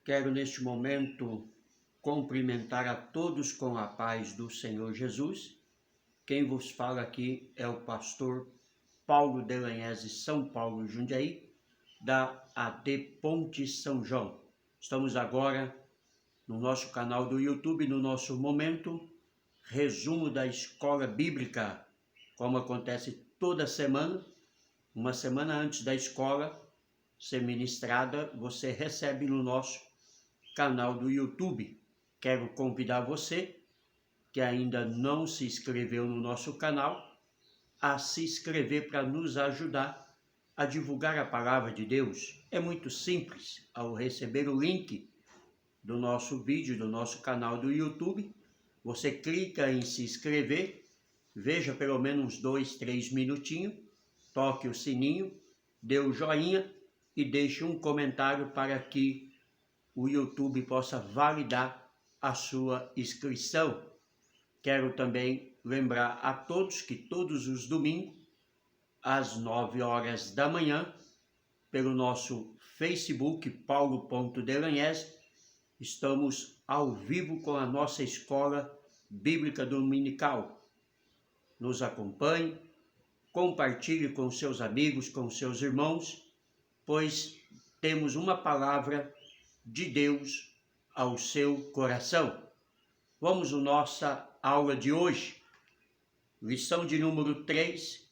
Quero neste momento cumprimentar a todos com a paz do Senhor Jesus. Quem vos fala aqui é o pastor Paulo Delanhese, São Paulo, Jundiaí, da AD Ponte São João. Estamos agora no nosso canal do YouTube, no nosso momento, resumo da escola bíblica, como acontece toda semana. Uma semana antes da escola ser ministrada, você recebe no nosso canal do YouTube. Quero convidar você que ainda não se inscreveu no nosso canal a se inscrever para nos ajudar a divulgar a palavra de Deus. É muito simples. Ao receber o link do nosso vídeo, do nosso canal do YouTube, você clica em se inscrever, veja pelo menos 2, 3 minutinhos, toque o sininho, dê o joinha e deixe um comentário para que o YouTube possa validar a sua inscrição. Quero também lembrar a todos que todos os domingos, às 9 horas da manhã, pelo nosso Facebook, paulo.delanhese, estamos ao vivo com a nossa escola bíblica dominical. Nos acompanhe, compartilhe com seus amigos, com seus irmãos, pois temos uma palavra de Deus ao seu coração. Vamos à nossa aula de hoje, lição de número 3,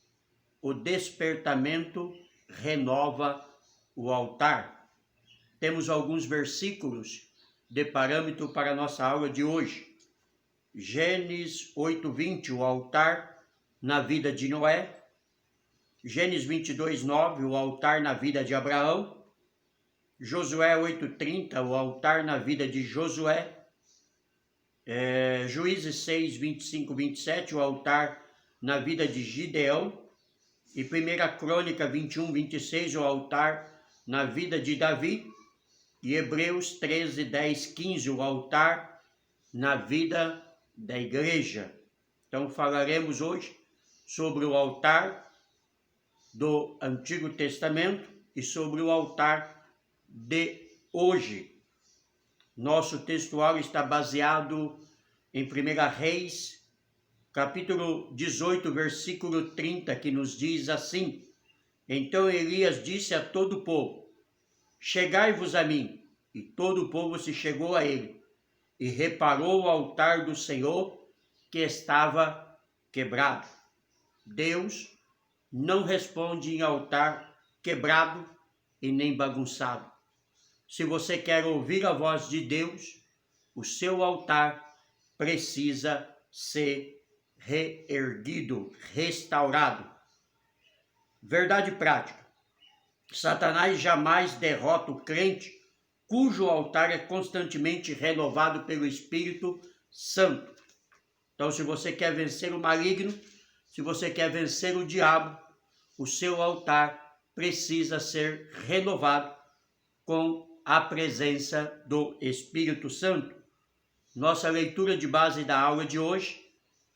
o despertamento renova o altar. Temos alguns versículos de parâmetro para a nossa aula de hoje. Gênesis 8:20, o altar na vida de Noé. Gênesis 22:9, o altar na vida de Abraão. Josué 8:30, o altar na vida de Josué. Juízes 6:25, 27, o altar na vida de Gideão. E 1 Crônica 21, 26, o altar na vida de Davi. E Hebreus 13, 10, 15, o altar na vida da igreja. Então falaremos hoje sobre o altar do Antigo Testamento e sobre o altar de hoje. Nosso textual está baseado em 1 Reis, capítulo 18, versículo 30, que nos diz assim: Então Elias disse a todo o povo: Chegai-vos a mim. E todo o povo se chegou a ele, e reparou o altar do Senhor que estava quebrado. Deus não responde em altar quebrado e nem bagunçado. Se você quer ouvir a voz de Deus, o seu altar precisa ser reerguido, restaurado. Verdade prática. Satanás jamais derrota o crente cujo altar é constantemente renovado pelo Espírito Santo. Então, se você quer vencer o maligno, se você quer vencer o diabo, o seu altar precisa ser renovado com a presença do Espírito Santo. Nossa leitura de base da aula de hoje,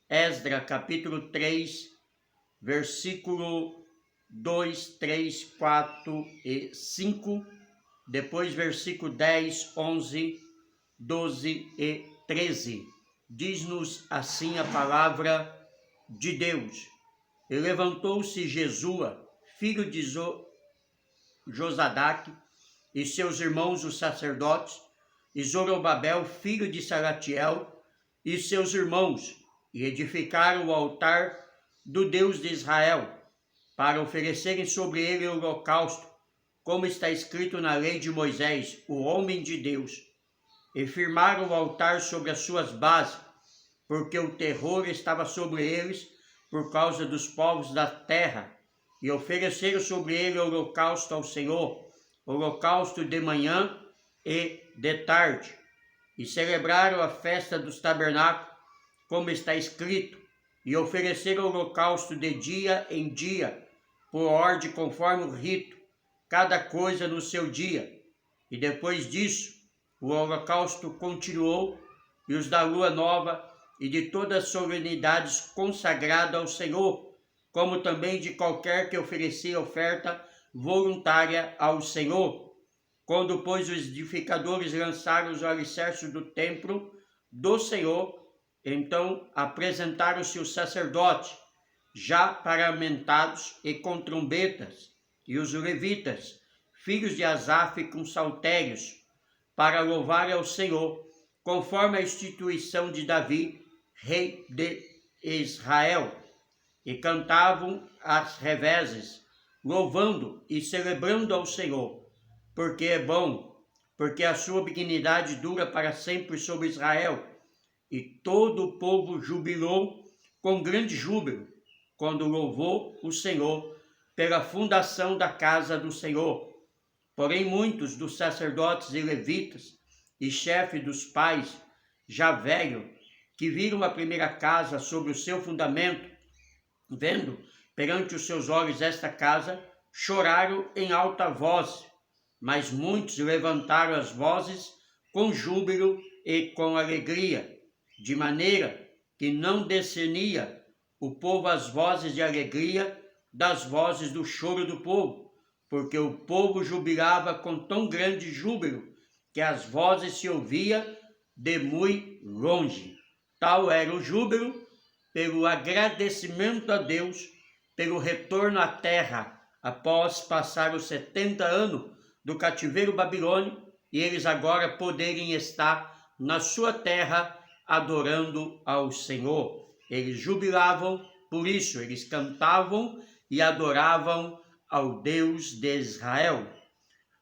Esdras capítulo 3, versículo 2, 3, 4 e 5, depois versículo 10, 11, 12 e 13. Diz-nos assim a palavra de Deus. E levantou-se Jesua, filho de Josadaque, e seus irmãos os sacerdotes, e Zorobabel, filho de Salatiel, e seus irmãos, e edificaram o altar do Deus de Israel, para oferecerem sobre ele o holocausto, como está escrito na lei de Moisés, o homem de Deus. E firmaram o altar sobre as suas bases, porque o terror estava sobre eles por causa dos povos da terra, e ofereceram sobre ele o holocausto ao Senhor, holocausto de manhã e de tarde, e celebraram a festa dos tabernáculos, como está escrito, e ofereceram o holocausto de dia em dia, por ordem conforme o rito, cada coisa no seu dia. E depois disso, o holocausto continuou, e os da lua nova, e de todas as solenidades consagradas ao Senhor, como também de qualquer que oferecia oferta voluntária ao Senhor. Quando, pois, os edificadores lançaram os alicerces do templo do Senhor, então apresentaram-se os sacerdotes, já paramentados e com trombetas, e os levitas, filhos de Asaf, com saltérios, para louvar ao Senhor, conforme a instituição de Davi, rei de Israel, e cantavam às revezes, louvando e celebrando ao Senhor, porque é bom, porque a sua benignidade dura para sempre sobre Israel. E todo o povo jubilou com grande júbilo, quando louvou o Senhor pela fundação da casa do Senhor. Porém, muitos dos sacerdotes e levitas e chefes dos pais, já velhos, que viram a primeira casa sobre o seu fundamento, vendo perante os seus olhos esta casa, choraram em alta voz, mas muitos levantaram as vozes com júbilo e com alegria, de maneira que não discernia o povo as vozes de alegria das vozes do choro do povo, porque o povo jubilava com tão grande júbilo que as vozes se ouvia de muito longe. Tal era o júbilo pelo agradecimento a Deus, pelo retorno à terra, após passar os 70 anos do cativeiro babilônico, e eles agora poderem estar na sua terra adorando ao Senhor. Eles jubilavam por isso, eles cantavam e adoravam ao Deus de Israel.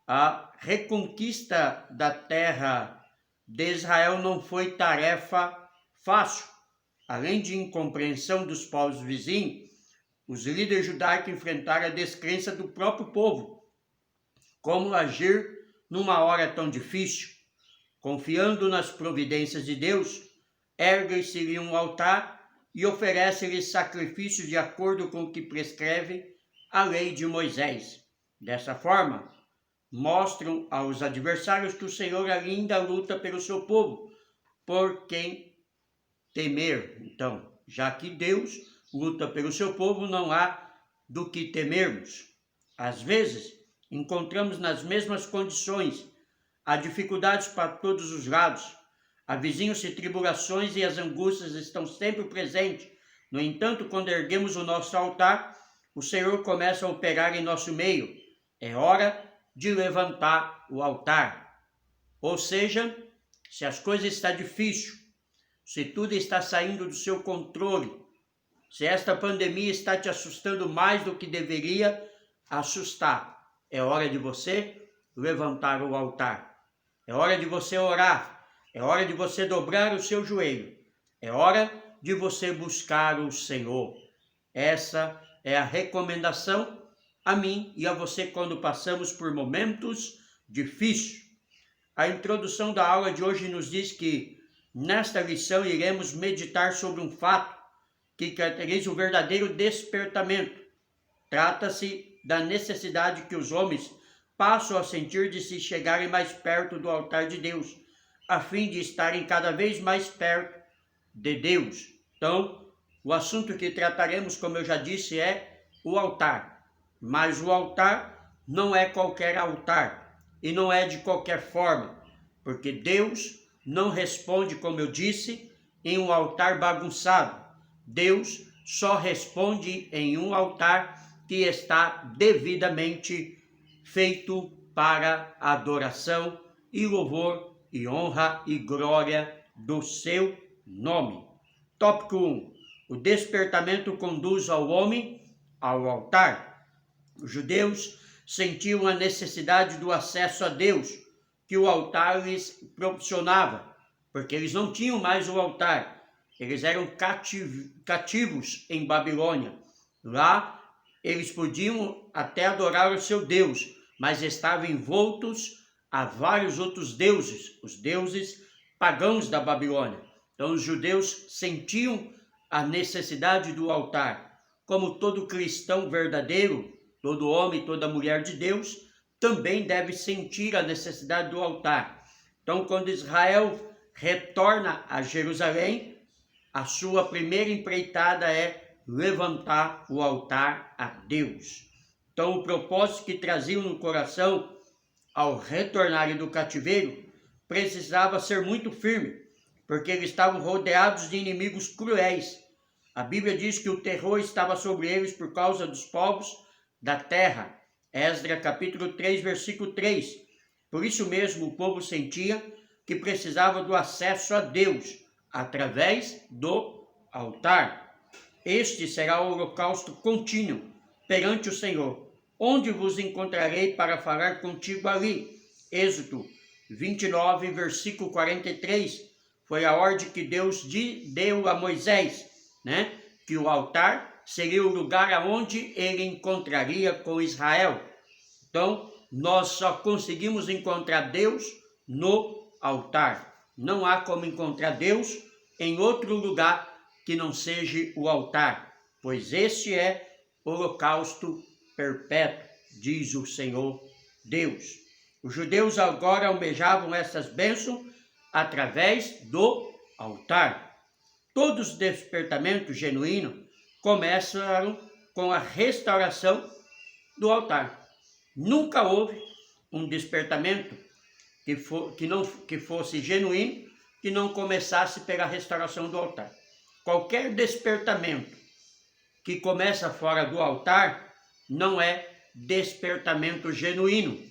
A reconquista da terra de Israel não foi tarefa fácil. Além de incompreensão dos povos vizinhos, os líderes judaicos enfrentaram a descrença do próprio povo. Como agir numa hora tão difícil? Confiando nas providências de Deus, ergue-se-lhe um altar e oferece-lhe sacrifícios de acordo com o que prescreve a lei de Moisés. Dessa forma, mostram aos adversários que o Senhor ainda luta pelo seu povo, por quem temer. Então, já que Deus luta pelo seu povo, não há do que temermos. Às vezes, encontramos nas mesmas condições, há dificuldades para todos os lados, avizinham-se tribulações e as angústias estão sempre presentes. No entanto, quando erguemos o nosso altar, o Senhor começa a operar em nosso meio. É hora de levantar o altar. Ou seja, se as coisas estão difíceis, se tudo está saindo do seu controle, se esta pandemia está te assustando mais do que deveria assustar, é hora de você levantar o altar. É hora de você orar. É hora de você dobrar o seu joelho. É hora de você buscar o Senhor. Essa é a recomendação a mim e a você quando passamos por momentos difíceis. A introdução da aula de hoje nos diz que nesta lição iremos meditar sobre um fato que caracteriza o verdadeiro despertamento. Trata-se da necessidade que os homens passam a sentir de se chegarem mais perto do altar de Deus, a fim de estarem cada vez mais perto de Deus. Então, o assunto que trataremos, como eu já disse, é o altar. Mas o altar não é qualquer altar e não é de qualquer forma, porque Deus não responde, como eu disse, em um altar bagunçado. Deus só responde em um altar que está devidamente feito para adoração e louvor e honra e glória do seu nome. Tópico 1. O despertamento conduz ao homem ao altar. Os judeus sentiam a necessidade do acesso a Deus, que o altar lhes proporcionava, porque eles não tinham mais o altar. Eles eram cativos em Babilônia. Lá eles podiam até adorar o seu Deus, mas estavam envoltos a vários outros deuses, os deuses pagãos da Babilônia. Então os judeus sentiam a necessidade do altar. Como todo cristão verdadeiro, todo homem, toda mulher de Deus, também deve sentir a necessidade do altar. Então, quando Israel retorna a Jerusalém, a sua primeira empreitada é levantar o altar a Deus. Então, o propósito que traziam no coração ao retornarem do cativeiro, precisava ser muito firme, porque eles estavam rodeados de inimigos cruéis. A Bíblia diz que o terror estava sobre eles por causa dos povos da terra. Esdras capítulo 3, versículo 3. Por isso mesmo o povo sentia que precisava do acesso a Deus através do altar. Este será o holocausto contínuo perante o Senhor, onde vos encontrarei para falar contigo ali. Êxodo 29, versículo 43, foi a ordem que Deus deu a Moisés, né? Que o altar seria o lugar aonde ele encontraria com Israel. Então, nós só conseguimos encontrar Deus no altar. Não há como encontrar Deus em outro lugar que não seja o altar, pois este é holocausto perpétuo, diz o Senhor Deus. Os judeus agora almejavam essas bênçãos através do altar. Todos os despertamentos genuínos começaram com a restauração do altar. Nunca houve um despertamento que fosse genuíno que não começasse pela restauração do altar. Qualquer despertamento que começa fora do altar não é despertamento genuíno,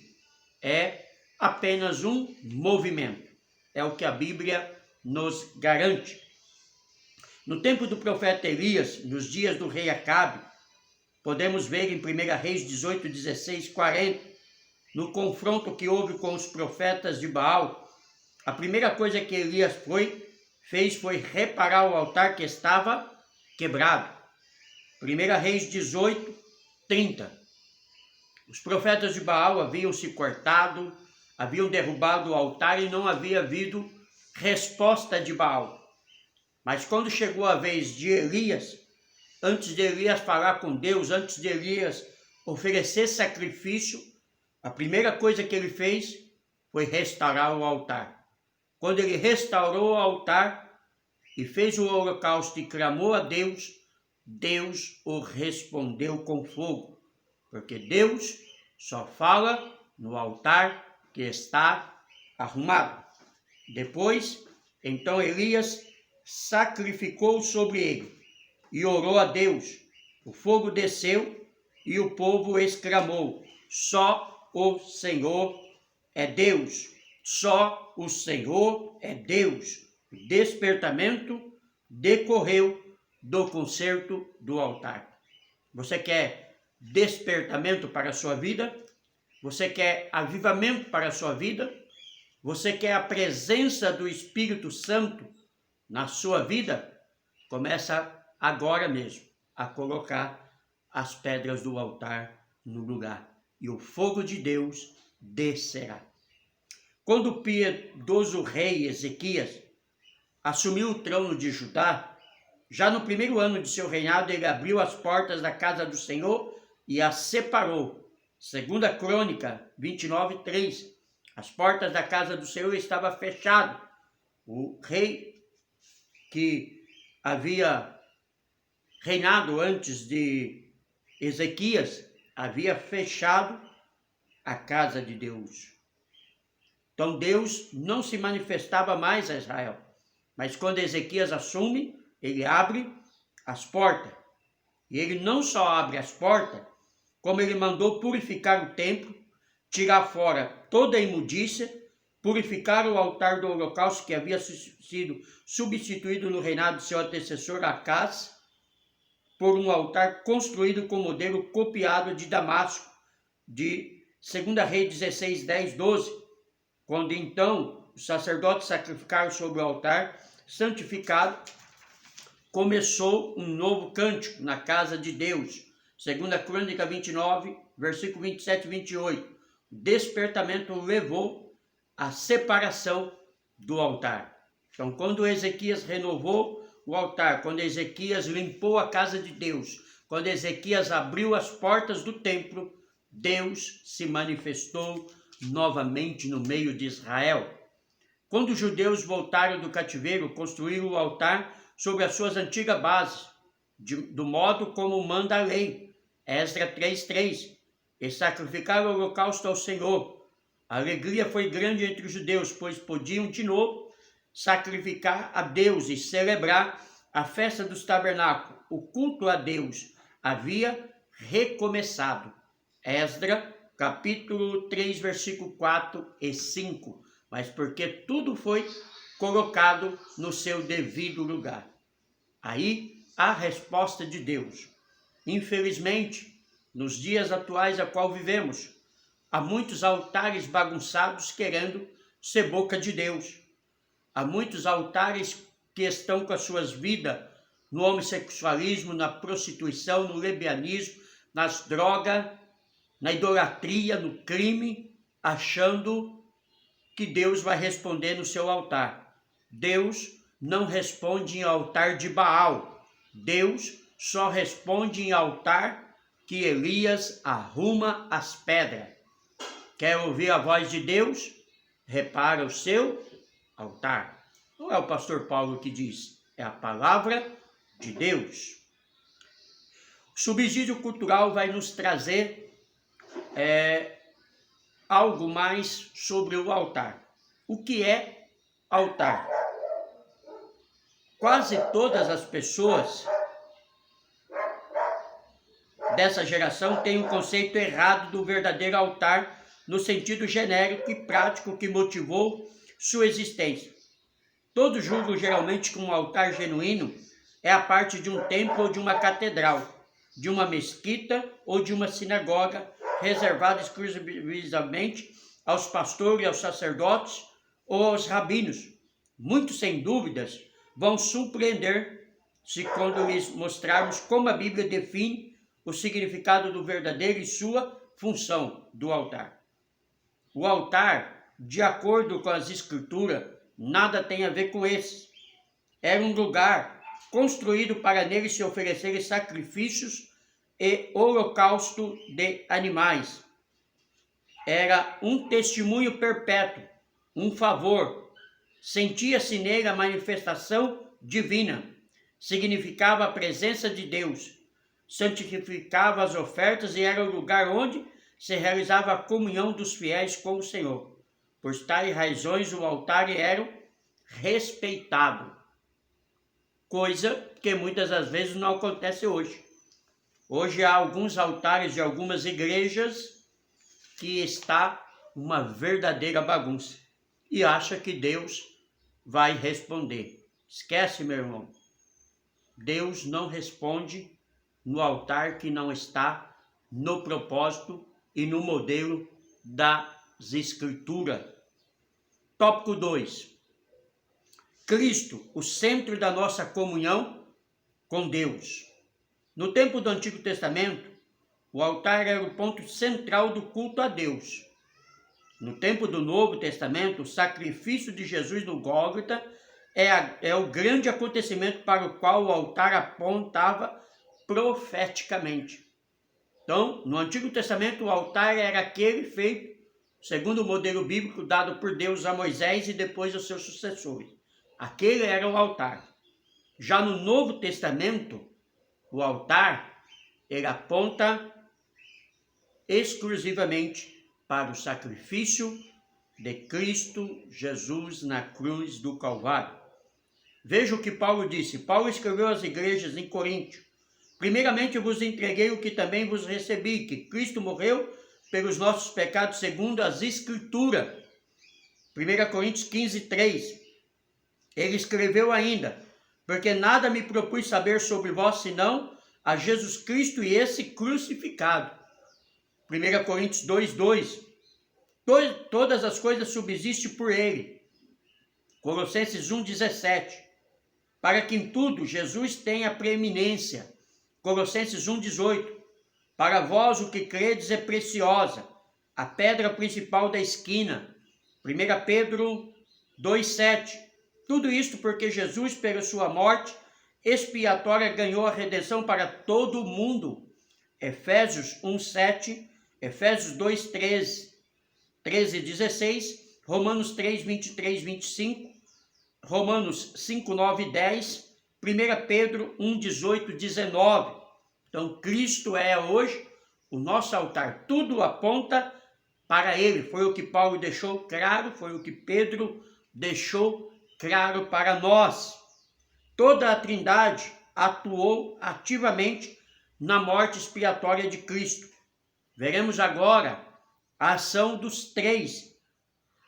é apenas um movimento. É o que a Bíblia nos garante. No tempo do profeta Elias, nos dias do rei Acabe, podemos ver em 1 Reis 18, 16, 40, no confronto que houve com os profetas de Baal, a primeira coisa que Elias fez foi reparar o altar que estava quebrado. 1 Reis 18, 30. Os profetas de Baal haviam se cortado, haviam derrubado o altar e não havia havido resposta de Baal. Mas quando chegou a vez de Elias, antes de Elias falar com Deus, antes de Elias oferecer sacrifício, a primeira coisa que ele fez foi restaurar o altar. Quando ele restaurou o altar e fez o holocausto e clamou a Deus, Deus o respondeu com fogo, porque Deus só fala no altar que está arrumado. Depois, então Elias sacrificou sobre ele e orou a Deus. O fogo desceu e o povo exclamou: só o Senhor é Deus, só o Senhor é Deus. O despertamento decorreu do concerto do altar. Você quer despertamento para a sua vida? Você quer avivamento para a sua vida? Você quer a presença do Espírito Santo na sua vida? Começa agora mesmo a colocar as pedras do altar no lugar e o fogo de Deus descerá. Quando o piedoso rei Ezequias assumiu o trono de Judá, já no primeiro ano de seu reinado, ele abriu as portas da casa do Senhor e as separou. 2 Crônica 29, 3. As portas da casa do Senhor estavam fechadas. O rei que havia reinado antes de Ezequias havia fechado a casa de Deus. Então Deus não se manifestava mais a Israel. Mas quando Ezequias assume, ele abre as portas. E ele não só abre as portas, como ele mandou purificar o templo, tirar fora toda a imundícia, purificar o altar do holocausto que havia sido substituído no reinado de seu antecessor Acás, por um altar construído com modelo copiado de Damasco, de 2 Reis 16, 10, 12, quando então os sacerdotes sacrificaram sobre o altar santificado, começou um novo cântico na casa de Deus. 2 Crônica 29, versículo 27 e 28. O despertamento levou à separação do altar. Então, quando Ezequias renovou o altar, quando Ezequias limpou a casa de Deus, quando Ezequias abriu as portas do templo, Deus se manifestou novamente no meio de Israel. Quando os judeus voltaram do cativeiro, construíram o altar sobre as suas antigas bases, do modo como manda a lei, Esdras 3:3, e sacrificaram o holocausto ao Senhor. A alegria foi grande entre os judeus, pois podiam de novo sacrificar a Deus e celebrar a festa dos tabernáculos. O culto a Deus havia recomeçado. Esdras, capítulo 3, versículo 4 e 5. Mas porque tudo foi colocado no seu devido lugar. Aí a resposta de Deus. Infelizmente, nos dias atuais a qual vivemos, há muitos altares bagunçados querendo ser boca de Deus. Há muitos altares que estão com as suas vidas no homossexualismo, na prostituição, no lesbianismo, nas drogas, na idolatria, no crime, achando que Deus vai responder no seu altar. Deus não responde em altar de Baal. Deus só responde em altar que Elias arruma as pedras. Quer ouvir a voz de Deus? Repara o seu altar. Não é o pastor Paulo que diz, é a palavra de Deus. O subsídio cultural vai nos trazer algo mais sobre o altar. O que é altar? Quase todas as pessoas dessa geração têm um conceito errado do verdadeiro altar no sentido genérico e prático que motivou sua existência. Todos julgam geralmente que um altar genuíno é a parte de um templo ou de uma catedral, de uma mesquita ou de uma sinagoga, reservada exclusivamente aos pastores, aos sacerdotes ou aos rabinos. Muitos, sem dúvidas, vão surpreender-se quando lhes mostrarmos como a Bíblia define o significado do verdadeiro e sua função do altar. O altar, de acordo com as Escrituras, nada tem a ver com esse. Era um lugar construído para nele se oferecerem sacrifícios e holocausto de animais. Era um testemunho perpétuo, um favor. Sentia-se nele a manifestação divina. Significava a presença de Deus. Santificava as ofertas e era o lugar onde se realizava a comunhão dos fiéis com o Senhor. Por tais razões o altar era respeitado. Coisa que muitas das vezes não acontece hoje. Hoje há alguns altares de algumas igrejas que está uma verdadeira bagunça. E acha que Deus vai responder. Esquece, meu irmão. Deus não responde no altar que não está no propósito e no modelo das Escrituras. Tópico 2. Cristo, o centro da nossa comunhão com Deus. No tempo do Antigo Testamento, o altar era o ponto central do culto a Deus. No tempo do Novo Testamento, o sacrifício de Jesus no Gólgota é o grande acontecimento para o qual o altar apontava profeticamente. Então, no Antigo Testamento, o altar era aquele feito segundo o modelo bíblico dado por Deus a Moisés e depois aos seus sucessores. Aquele era o altar. Já no Novo Testamento, o altar, ele aponta exclusivamente para o sacrifício de Cristo Jesus na cruz do Calvário. Veja o que Paulo disse. Paulo escreveu às igrejas em Corinto. Primeiramente vos entreguei o que também vos recebi, que Cristo morreu pelos nossos pecados segundo as Escrituras. 1 Coríntios 15, 3. Ele escreveu ainda, porque nada me propus saber sobre vós, senão a Jesus Cristo e esse crucificado. 1 Coríntios 2, 2. Todas as coisas subsistem por ele. Colossenses 1, 17. Para que em tudo Jesus tenha preeminência. Colossenses 1, 18. Para vós o que credes é preciosa, a pedra principal da esquina. 1 Pedro 2, 7. Tudo isto porque Jesus, pela sua morte expiatória, ganhou a redenção para todo o mundo. Efésios 1, 7, Efésios 2, 13, 16, Romanos 3, 23, 25, Romanos 5, 9, 10, 1 Pedro 1, 18, 19. Então, Cristo é hoje o nosso altar. Tudo aponta para ele. Foi o que Paulo deixou claro, foi o que Pedro deixou claro para nós. Toda a Trindade atuou ativamente na morte expiatória de Cristo. Veremos agora a ação dos três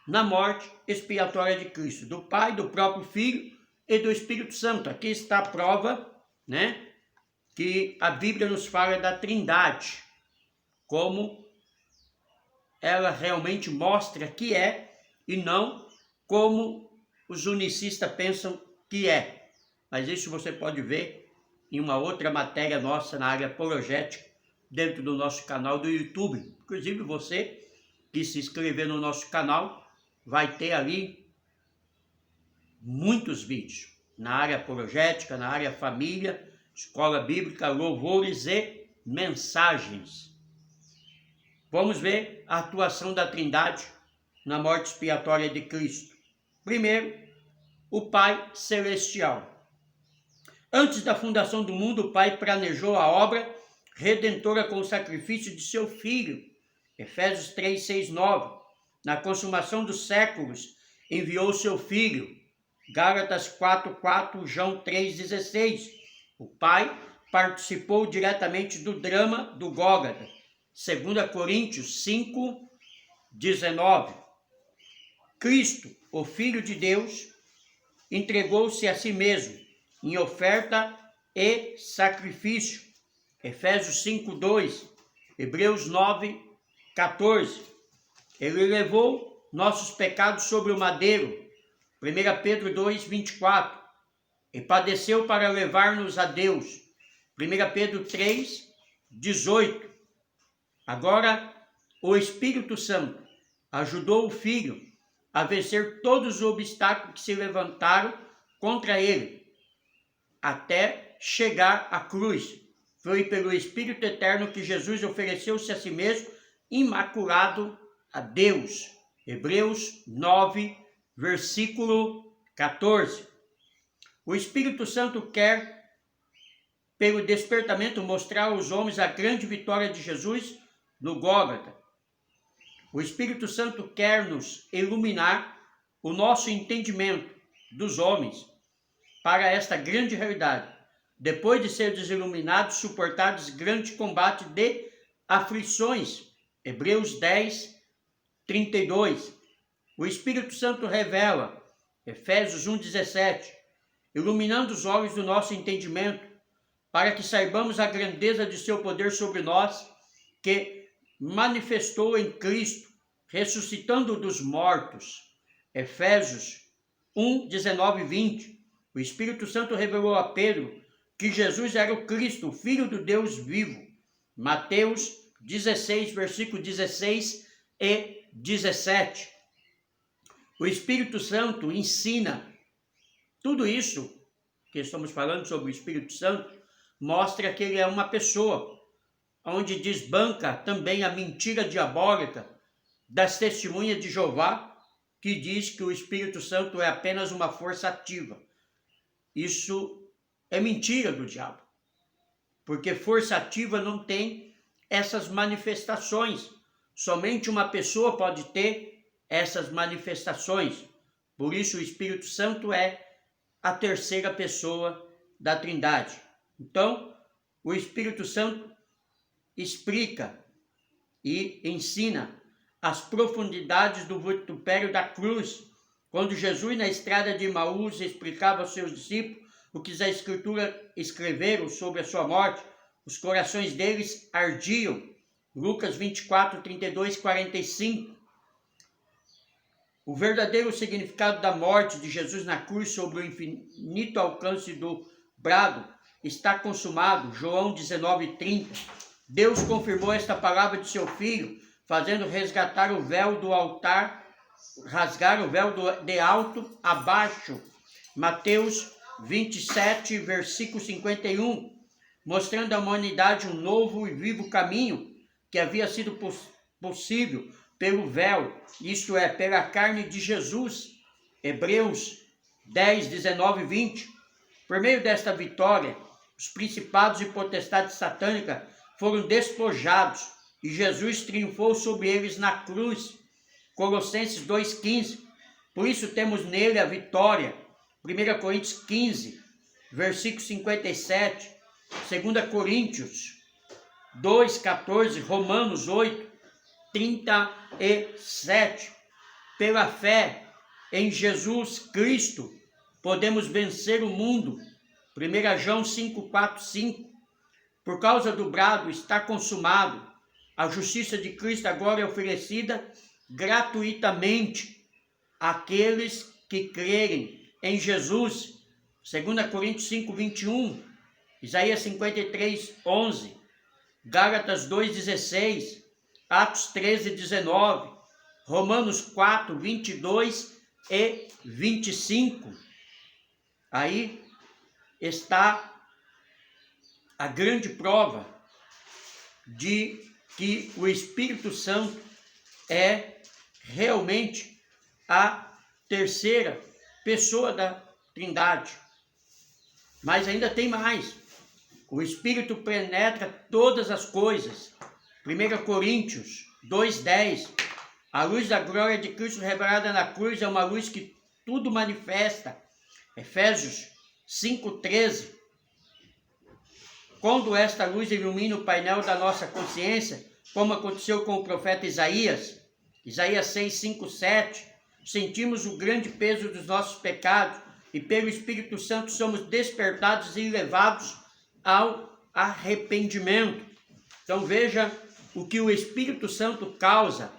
na morte expiatória de Cristo, do Pai, do próprio Filho e do Espírito Santo. Aqui está a prova, né, que a Bíblia nos fala da Trindade, como ela realmente mostra que é, e não como os unicistas pensam que é. Mas isso você pode ver em uma outra matéria nossa na área apologética, dentro do nosso canal do YouTube. Inclusive você que se inscrever no nosso canal vai ter ali muitos vídeos na área apologética, na área família, escola bíblica, louvores e mensagens. Vamos ver a atuação da Trindade na morte expiatória de Cristo. Primeiro, o Pai Celestial. Antes da fundação do mundo, o Pai planejou a obra redentora com o sacrifício de seu Filho. Efésios 3, 6, 9. Na consumação dos séculos, enviou seu Filho. Gálatas 4, 4, João 3, 16. O Pai participou diretamente do drama do Gólgota. 2 Coríntios 5, 19. Cristo, o Filho de Deus, entregou-se a si mesmo em oferta e sacrifício. Efésios 5, 2. Hebreus 9, 14. Ele levou nossos pecados sobre o madeiro. 1 Pedro 2, 24. E padeceu para levar-nos a Deus. 1 Pedro 3, 18. Agora, o Espírito Santo ajudou o Filho a vencer todos os obstáculos que se levantaram contra ele, até chegar à cruz. Foi pelo Espírito Eterno que Jesus ofereceu-se a si mesmo, imaculado a Deus. Hebreus 9, versículo 14. O Espírito Santo quer, pelo despertamento, mostrar aos homens a grande vitória de Jesus no Gólgota. O Espírito Santo quer nos iluminar o nosso entendimento dos homens para esta grande realidade. Depois de ser desiluminados, suportados grande combate de aflições. Hebreus 10, 32. O Espírito Santo revela, Efésios 1, 17, iluminando os olhos do nosso entendimento, para que saibamos a grandeza de seu poder sobre nós, que manifestou em Cristo, ressuscitando dos mortos. Efésios 1, 19 e 20. O Espírito Santo revelou a Pedro que Jesus era o Cristo, o Filho do Deus vivo. Mateus 16, versículo 16 e 17. O Espírito Santo ensina. Tudo isso que estamos falando sobre o Espírito Santo mostra que ele é uma pessoa, onde desbanca também a mentira diabólica das testemunhas de Jeová, que diz que o Espírito Santo é apenas uma força ativa. Isso é mentira do diabo, porque força ativa não tem essas manifestações. Somente uma pessoa pode ter essas manifestações. Por isso o Espírito Santo é a terceira pessoa da Trindade. Então, o Espírito Santo explica e ensina as profundidades do vitupério da cruz. Quando Jesus, na estrada de Emaús, explicava aos seus discípulos o que a Escritura escreveram sobre a sua morte, os corações deles ardiam. Lucas 24, 32, 45. O verdadeiro significado da morte de Jesus na cruz sobre o infinito alcance do brado está consumado. João 19, 30. Deus confirmou esta palavra de seu Filho, fazendo resgatar o véu do altar, rasgar o véu de alto a baixo. Mateus 27, versículo 51, mostrando à humanidade um novo e vivo caminho que havia sido possível pelo véu, isto é, pela carne de Jesus. Hebreus 10, 19 e 20. Por meio desta vitória, os principados e potestades satânicas foram despojados e Jesus triunfou sobre eles na cruz. Colossenses 2,15. Por isso temos nele a vitória. 1 Coríntios 15, versículo 57. 2 Coríntios 2,14. Romanos 8, 37. Pela fé em Jesus Cristo, podemos vencer o mundo. 1 João 5, 4, 5. Por causa do brado, está consumado. A justiça de Cristo agora é oferecida gratuitamente àqueles que crerem em Jesus. 2 Coríntios 5, 21. Isaías 53, 11. Gálatas 2, 16. Atos 13, 19. Romanos 4, 22 e 25. Aí está a grande prova de que o Espírito Santo é realmente a terceira pessoa da Trindade. Mas ainda tem mais. O Espírito penetra todas as coisas. 1 Coríntios 2,10. A luz da glória de Cristo revelada na cruz é uma luz que tudo manifesta. Efésios 5,13. Quando esta luz ilumina o painel da nossa consciência, como aconteceu com o profeta Isaías, Isaías 6, 5, 7, sentimos o grande peso dos nossos pecados e pelo Espírito Santo somos despertados e levados ao arrependimento. Então veja o que o Espírito Santo causa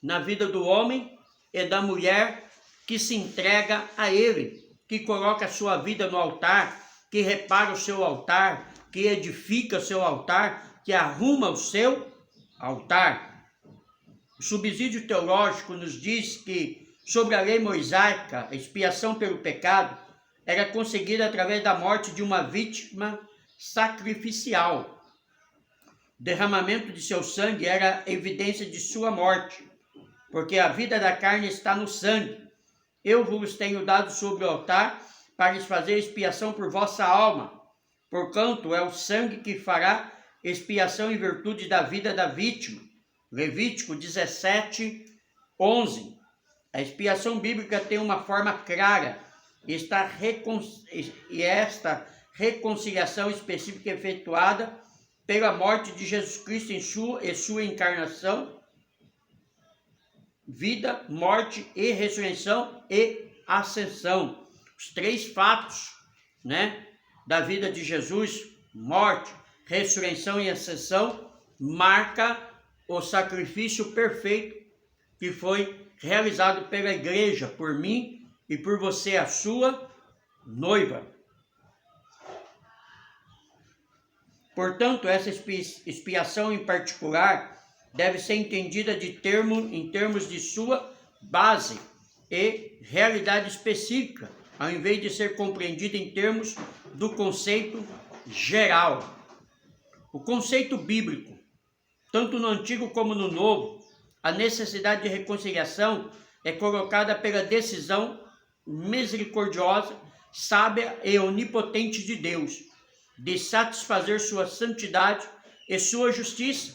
na vida do homem e da mulher que se entrega a ele, que coloca a sua vida no altar, que repara o seu altar, que edifica o seu altar, que arruma o seu altar. O subsídio teológico nos diz que sobre a lei mosaica, a expiação pelo pecado era conseguida através da morte de uma vítima sacrificial. O derramamento de seu sangue era evidência de sua morte, porque a vida da carne está no sangue. Eu vos tenho dado sobre o altar para lhes fazer expiação por vossa alma. Porquanto é o sangue que fará expiação em virtude da vida da vítima. Levítico 17, 11. A expiação bíblica tem uma forma clara e esta reconciliação específica efetuada pela morte de Jesus Cristo em sua encarnação, vida, morte e ressurreição e ascensão. Os três fatos, da vida de Jesus, morte, ressurreição e ascensão, marca o sacrifício perfeito que foi realizado pela igreja, por mim e por você, a sua noiva. Portanto, essa expiação em particular deve ser entendida em termos de sua base e realidade específica, ao invés de ser compreendida em termos do conceito geral. O conceito bíblico, tanto no Antigo como no Novo, a necessidade de reconciliação é colocada pela decisão misericordiosa, sábia e onipotente de Deus, de satisfazer sua santidade e sua justiça,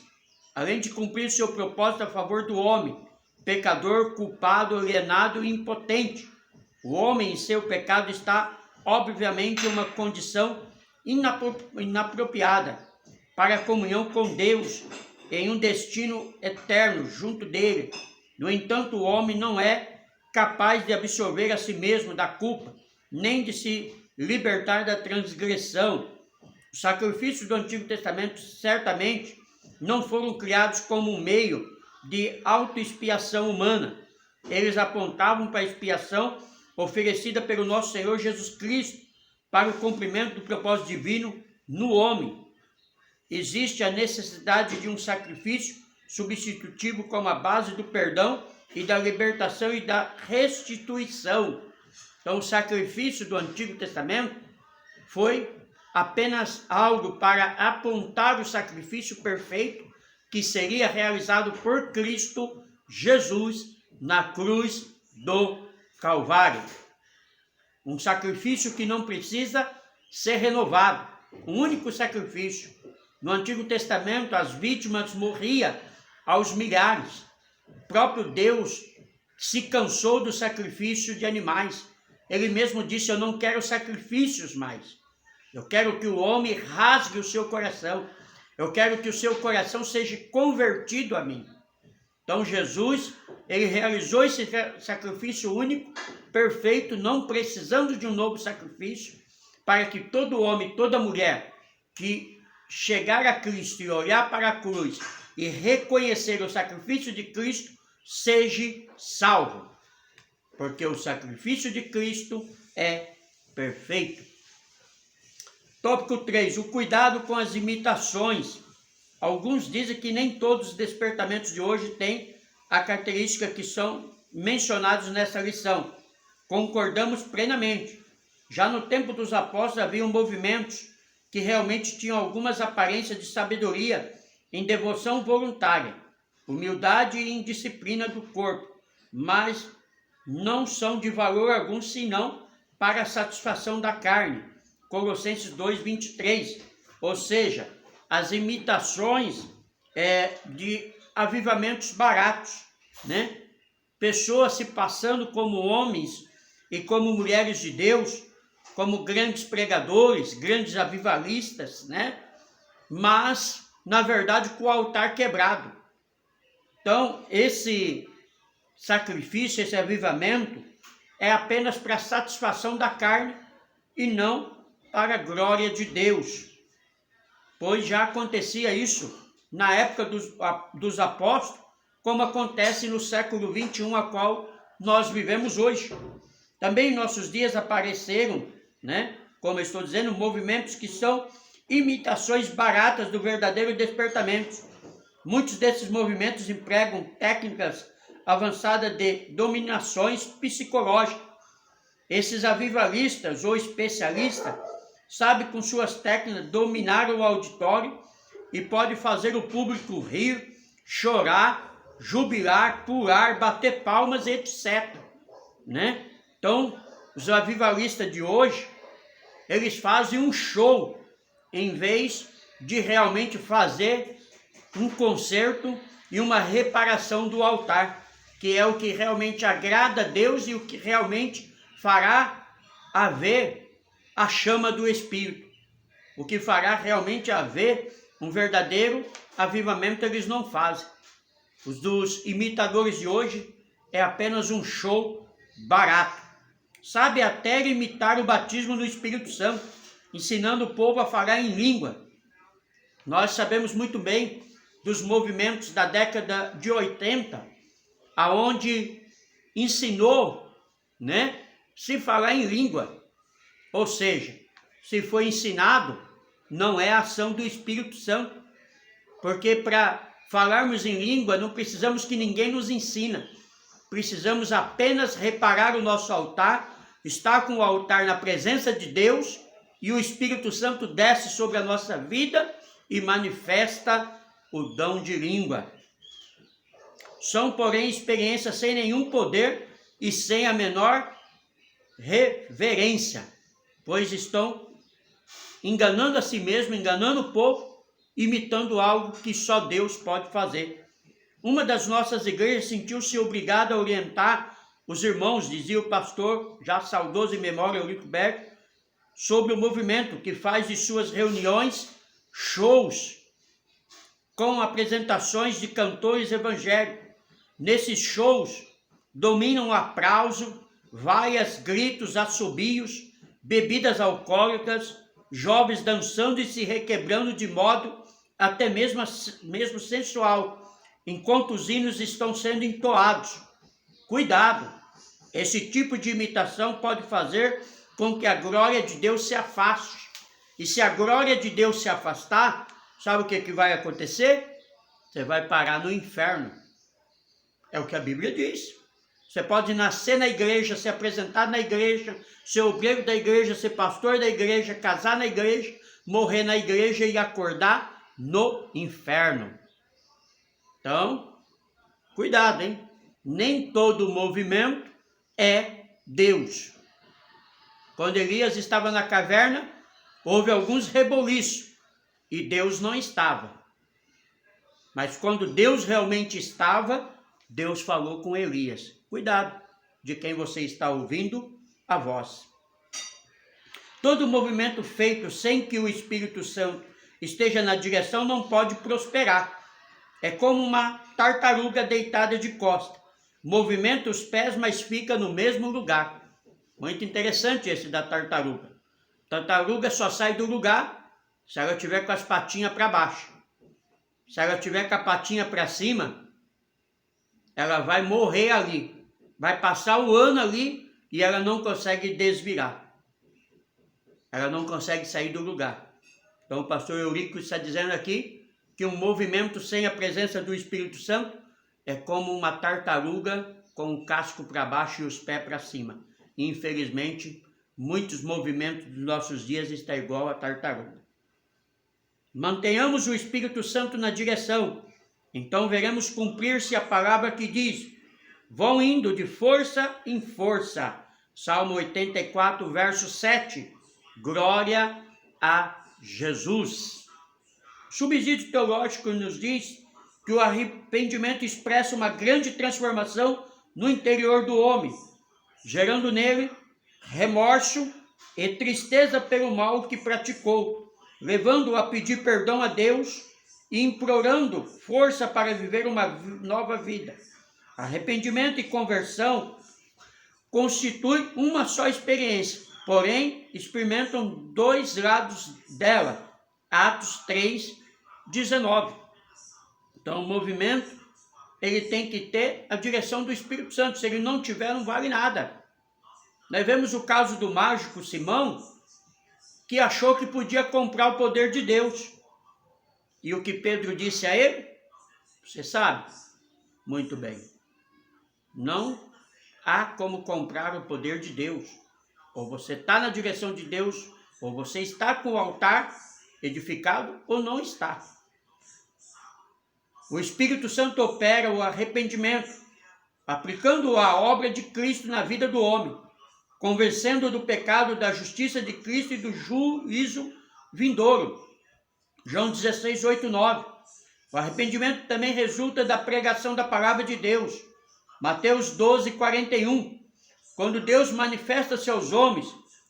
além de cumprir seu propósito a favor do homem, pecador, culpado, alienado e impotente. O homem em seu pecado está, obviamente, em uma condição inapropriada para a comunhão com Deus, em um destino eterno junto dele. No entanto, o homem não é capaz de absorver a si mesmo da culpa, nem de se libertar da transgressão. Os sacrifícios do Antigo Testamento certamente não foram criados como um meio de autoexpiação humana. Eles apontavam para a expiação oferecida pelo nosso Senhor Jesus Cristo para o cumprimento do propósito divino no homem. Existe a necessidade de um sacrifício substitutivo como a base do perdão e da libertação e da restituição. Então, o sacrifício do Antigo Testamento foi apenas algo para apontar o sacrifício perfeito que seria realizado por Cristo Jesus na cruz do Calvário. Um sacrifício que não precisa ser renovado. Um único sacrifício. No Antigo Testamento, as vítimas morriam aos milhares. O próprio Deus se cansou do sacrifício de animais. Ele mesmo disse: eu não quero sacrifícios mais. Eu quero que o homem rasgue o seu coração. Eu quero que o seu coração seja convertido a mim. Então Jesus, ele realizou esse sacrifício único, perfeito, não precisando de um novo sacrifício, para que todo homem, toda mulher que chegar a Cristo e olhar para a cruz e reconhecer o sacrifício de Cristo, seja salvo. Porque o sacrifício de Cristo é perfeito. Tópico 3. O cuidado com as imitações. Alguns dizem que nem todos os despertamentos de hoje têm a característica que são mencionados nessa lição. Concordamos plenamente. Já no tempo dos apóstolos havia movimentos que realmente tinham algumas aparências de sabedoria em devoção voluntária, humildade e indisciplina do corpo, mas não são de valor algum senão para a satisfação da carne. Colossenses 2:23, ou seja, as imitações de avivamentos baratos, né? Pessoas se passando como homens e como mulheres de Deus, como grandes pregadores, grandes avivalistas, né? Mas, na verdade, com o altar quebrado. Então, esse sacrifício, esse avivamento, é apenas para a satisfação da carne e não para a glória de Deus. Pois já acontecia isso na época dos apóstolos, como acontece no século 21, a qual nós vivemos hoje. Também em nossos dias apareceram, né, como eu estou dizendo, movimentos que são imitações baratas do verdadeiro despertamento. Muitos desses movimentos empregam técnicas avançadas de dominações psicológicas. Esses avivalistas ou especialistas sabem com suas técnicas dominar o auditório e pode fazer o público rir, chorar, jubilar, pular, bater palmas, etc. Né? Então, os avivalistas de hoje, eles fazem um show em vez de realmente fazer um concerto e uma reparação do altar, que é o que realmente agrada a Deus e o que realmente fará haver a chama do Espírito. O que fará realmente haver um verdadeiro avivamento, eles não fazem. Os dos imitadores de hoje é apenas um show barato. Sabe até imitar o batismo no Espírito Santo, ensinando o povo a falar em língua. Nós sabemos muito bem dos movimentos da década de 80, aonde ensinou, né, se falar em língua. Ou seja, se foi ensinado, não é a ação do Espírito Santo. Porque para falarmos em língua, não precisamos que ninguém nos ensine. Precisamos apenas reparar o nosso altar, estar com o altar na presença de Deus, e o Espírito Santo desce sobre a nossa vida e manifesta o dom de língua. São, porém, experiências sem nenhum poder e sem a menor reverência, pois estão enganando a si mesmo, enganando o povo, imitando algo que só Deus pode fazer. Uma das nossas igrejas sentiu-se obrigada a orientar os irmãos, dizia o pastor, já saudoso em memória, Eurico Berg, sobre o movimento que faz de suas reuniões shows com apresentações de cantores evangélicos. Nesses shows dominam o aplauso, vaias, gritos, assobios, bebidas alcoólicas, jovens dançando e se requebrando de modo até mesmo sensual, enquanto os hinos estão sendo entoados. Cuidado! Esse tipo de imitação pode fazer com que a glória de Deus se afaste. E se a glória de Deus se afastar, sabe o que vai acontecer? Você vai parar no inferno. É o que a Bíblia diz. Você pode nascer na igreja, ser apresentado na igreja, ser obreiro da igreja, ser pastor da igreja, casar na igreja, morrer na igreja e acordar no inferno. Então, cuidado, hein? Nem todo movimento é Deus. Quando Elias estava na caverna, houve alguns reboliços e Deus não estava. Mas quando Deus realmente estava, Deus falou com Elias. Cuidado de quem você está ouvindo a voz. Todo movimento feito sem que o Espírito Santo esteja na direção não pode prosperar. É como uma tartaruga deitada de costa. Movimenta os pés, mas fica no mesmo lugar. Muito interessante esse da tartaruga. Tartaruga só sai do lugar se ela tiver com as patinhas para baixo. Se ela tiver com a patinha para cima, ela vai morrer ali. Vai passar o ano ali e ela não consegue desvirar. Ela não consegue sair do lugar. Então o pastor Eurico está dizendo aqui que um movimento sem a presença do Espírito Santo é como uma tartaruga com o casco para baixo e os pés para cima. E, infelizmente, muitos movimentos dos nossos dias estão igual a tartaruga. Mantenhamos o Espírito Santo na direção, então veremos cumprir-se a palavra que diz: vão indo de força em força. Salmo 84, verso 7. Glória a Jesus. O subsídio teológico nos diz que o arrependimento expressa uma grande transformação no interior do homem, gerando nele remorso e tristeza pelo mal que praticou, levando-o a pedir perdão a Deus e implorando força para viver uma nova vida. Arrependimento e conversão constituem uma só experiência, porém experimentam dois lados dela. Atos 3, 19. Então o movimento ele tem que ter a direção do Espírito Santo. Se ele não tiver, não vale nada. Nós vemos o caso do mágico Simão, que achou que podia comprar o poder de Deus. E o que Pedro disse a ele? Você sabe? Muito bem. Não há como comprar o poder de Deus. Ou você está na direção de Deus, ou você está com o altar edificado, ou não está. O Espírito Santo opera o arrependimento, aplicando a obra de Cristo na vida do homem, convencendo do pecado, da justiça de Cristo e do juízo vindouro. João 16, 8, 9. O arrependimento também resulta da pregação da palavra de Deus. Mateus 12, 41. Quando Deus manifesta-se aos homens,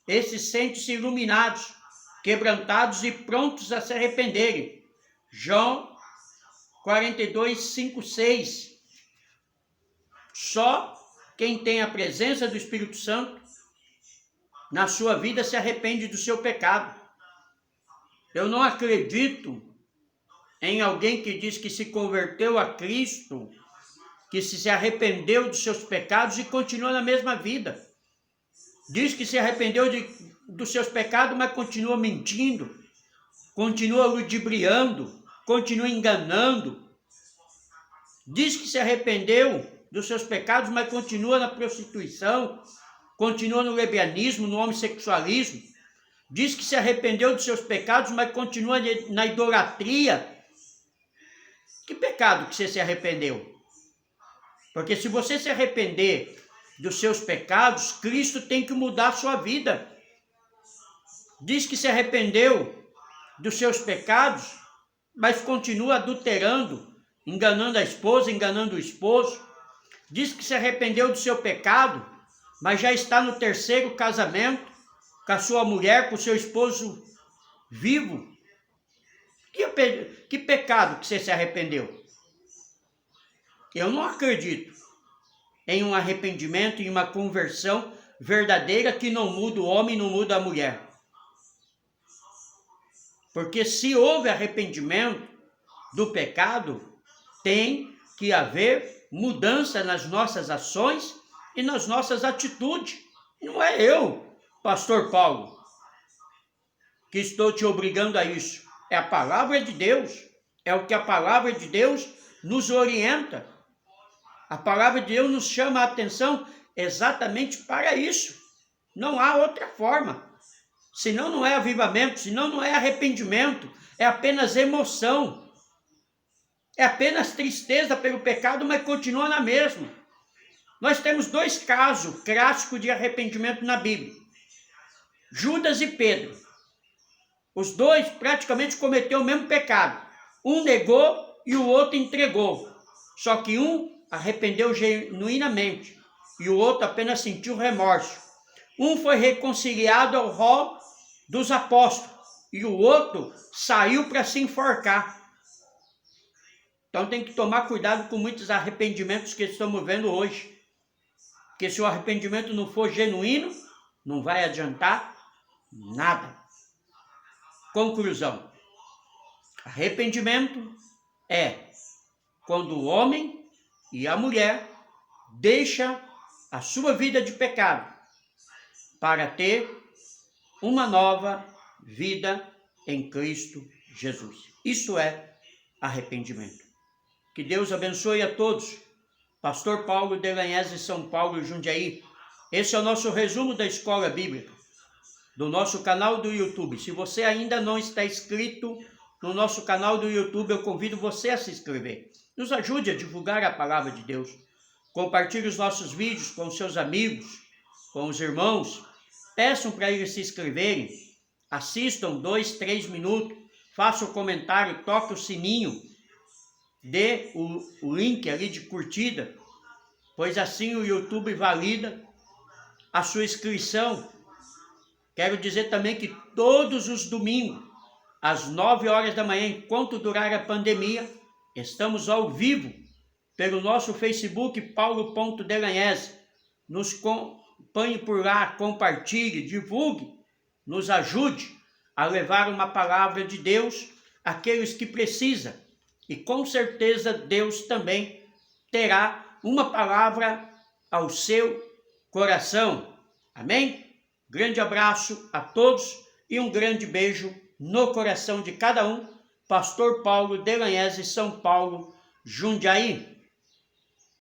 esses sentem-se iluminados, quebrantados e prontos a se arrependerem. João 42, 5, 6. Só quem tem a presença do Espírito Santo na sua vida se arrepende do seu pecado. Eu não acredito em alguém que diz que se converteu a Cristo, que se arrependeu dos seus pecados e continua na mesma vida. Diz que se arrependeu dos seus pecados, mas continua mentindo, continua ludibriando, continua enganando. Diz que se arrependeu dos seus pecados, mas continua na prostituição, continua no lesbianismo, no homossexualismo. Diz que se arrependeu dos seus pecados, mas continua na idolatria. Que pecado que você se arrependeu? Porque se você se arrepender dos seus pecados, Cristo tem que mudar a sua vida. Diz que se arrependeu dos seus pecados, mas continua adulterando, enganando a esposa, enganando o esposo. Diz que se arrependeu do seu pecado, mas já está no terceiro casamento com a sua mulher, com o seu esposo vivo. Que pecado que você se arrependeu? Eu não acredito em um arrependimento, em uma conversão verdadeira que não muda o homem, não muda a mulher. Porque se houve arrependimento do pecado, tem que haver mudança nas nossas ações e nas nossas atitudes. Não é eu, pastor Paulo, que estou te obrigando a isso. É a palavra de Deus. É o que a palavra de Deus nos orienta. A palavra de Deus nos chama a atenção exatamente para isso. Não há outra forma. Senão não é avivamento, senão não é arrependimento. É apenas emoção. É apenas tristeza pelo pecado, mas continua na mesma. Nós temos dois casos clássicos de arrependimento na Bíblia. Judas e Pedro. Os dois praticamente cometeram o mesmo pecado. Um negou e o outro entregou. Só que um arrependeu genuinamente e o outro apenas sentiu remorso. Um foi reconciliado ao rol dos apóstolos e o outro saiu para se enforcar. Então tem que tomar cuidado com muitos arrependimentos que estamos vendo hoje. Porque se o arrependimento não for genuíno, não vai adiantar nada. Conclusão. Arrependimento é quando o homem e a mulher deixam a sua vida de pecado para ter uma nova vida em Cristo Jesus. Isso é arrependimento. Que Deus abençoe a todos. Pastor Paulo Delanhese, São Paulo, Jundiaí. Esse é o nosso resumo da Escola Bíblica, do nosso canal do YouTube. Se você ainda não está inscrito no nosso canal do YouTube, eu convido você a se inscrever. Nos ajude a divulgar a palavra de Deus. Compartilhe os nossos vídeos com seus amigos, com os irmãos. Peçam para eles se inscreverem. Assistam 2, 3 minutos. Faça o comentário, toque o sininho. Dê o link ali de curtida, pois assim o YouTube valida a sua inscrição. Quero dizer também que todos os domingos, às 9 horas da manhã, enquanto durar a pandemia, estamos ao vivo pelo nosso Facebook, paulo.delanhese. Nos acompanhe por lá, compartilhe, divulgue, nos ajude a levar uma palavra de Deus àqueles que precisam. E com certeza Deus também terá uma palavra ao seu coração. Amém? Grande abraço a todos e um grande beijo no coração de cada um. Pastor Paulo Delanhese, São Paulo, Jundiaí.